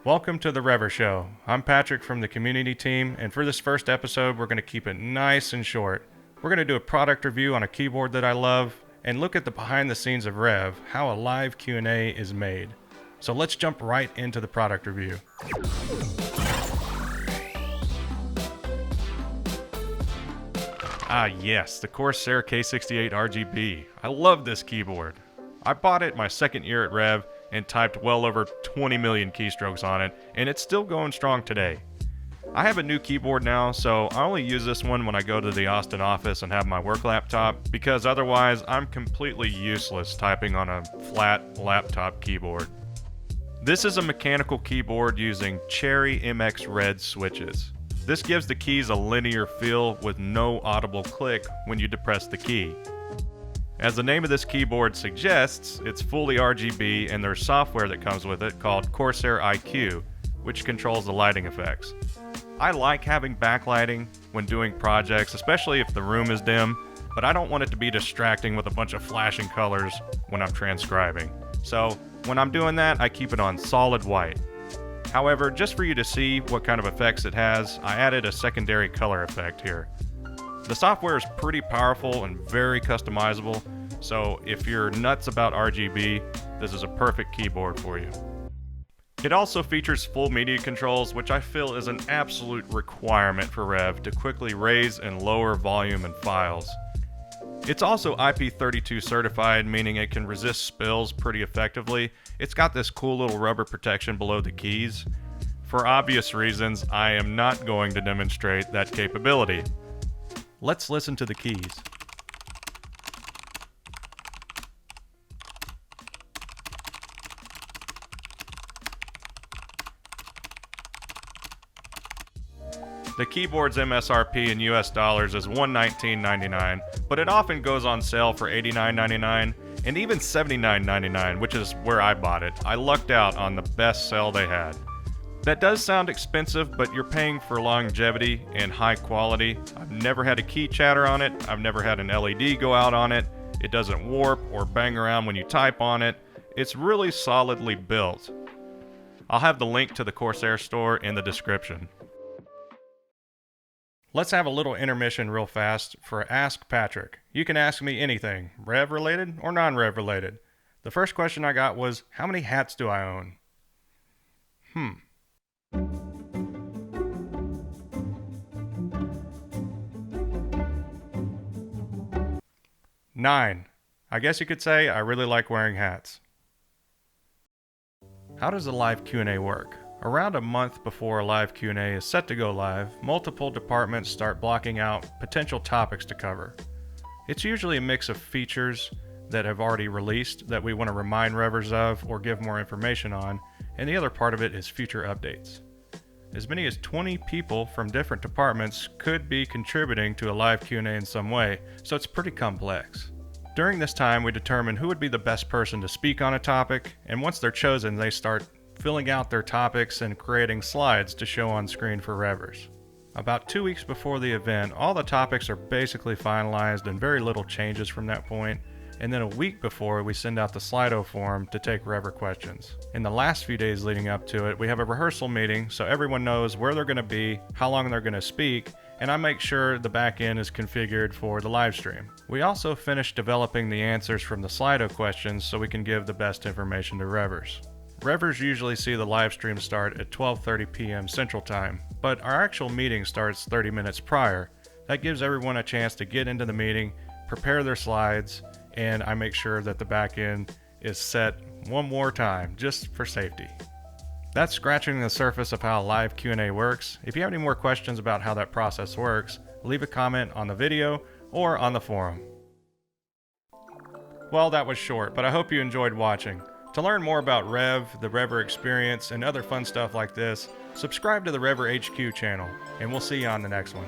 Welcome to the Rever Show. I'm Patrick from the community team, and for this first episode, we're going to keep it nice and short. We're going to do a product review on a keyboard that I love, and look at the behind the scenes of Rev, how a live Q&A is made. So let's jump right into the product review. Ah yes, the Corsair K68 RGB. I love this keyboard. I bought it my second year at Rev and typed well over 20 million keystrokes on it, and it's still going strong today. I have a new keyboard now, so I only use this one when I go to the Austin office and have my work laptop, because otherwise I'm completely useless typing on a flat laptop keyboard. This is a mechanical keyboard using Cherry MX Red switches. This gives the keys a linear feel with no audible click when you depress the key. As the name of this keyboard suggests, it's fully RGB, and there's software that comes with it called Corsair iQ, which controls the lighting effects. I like having backlighting when doing projects, especially if the room is dim, but I don't want it to be distracting with a bunch of flashing colors when I'm transcribing. So when I'm doing that, I keep it on solid white. However, just for you to see what kind of effects it has, I added a secondary color effect here. The software is pretty powerful and very customizable, so if you're nuts about RGB, this is a perfect keyboard for you. It also features full media controls, which I feel is an absolute requirement for Rev to quickly raise and lower volume and files. It's also IP32 certified, meaning it can resist spills pretty effectively. It's got this cool little rubber protection below the keys. For obvious reasons, I am not going to demonstrate that capability. Let's listen to the keys. The keyboard's MSRP in US dollars is $119.99, but it often goes on sale for $89.99 and even $79.99, which is where I bought it. I lucked out on the best sale they had. That does sound expensive, but you're paying for longevity and high quality. I've never had a key chatter on it. I've never had an LED go out on it. It doesn't warp or bang around when you type on it. It's really solidly built. I'll have the link to the Corsair store in the description. Let's have a little intermission real fast for Ask Patrick. You can ask me anything, Rev related or non-Rev related. The first question I got was, how many hats do I own? 9. I guess you could say I really like wearing hats. How does a live Q&A work? Around a month before a live Q&A is set to go live, multiple departments start blocking out potential topics to cover. It's usually a mix of features that have already released that we want to remind Revers of or give more information on, and the other part of it is future updates. As many as 20 people from different departments could be contributing to a live Q&A in some way, so it's pretty complex. During this time, we determine who would be the best person to speak on a topic, and once they're chosen, they start filling out their topics and creating slides to show on screen for Revers. About 2 weeks before the event, all the topics are basically finalized and very little changes from that point, and then a week before we send out the Slido form to take Rever questions. In the last few days leading up to it, we have a rehearsal meeting so everyone knows where they're going to be, how long they're going to speak, and I make sure the back end is configured for the live stream. We also finished developing the answers from the Slido questions so we can give the best information to Revers. Revers usually see the live stream start at 12:30 p.m. Central Time, but our actual meeting starts 30 minutes prior. That gives everyone a chance to get into the meeting, prepare their slides, and I make sure that the back end is set one more time, just for safety. That's scratching the surface of how live Q&A works. If you have any more questions about how that process works, leave a comment on the video or on the forum. Well, that was short, but I hope you enjoyed watching. To learn more about Rev, the Rever experience, and other fun stuff like this, subscribe to the Rever HQ channel, and we'll see you on the next one.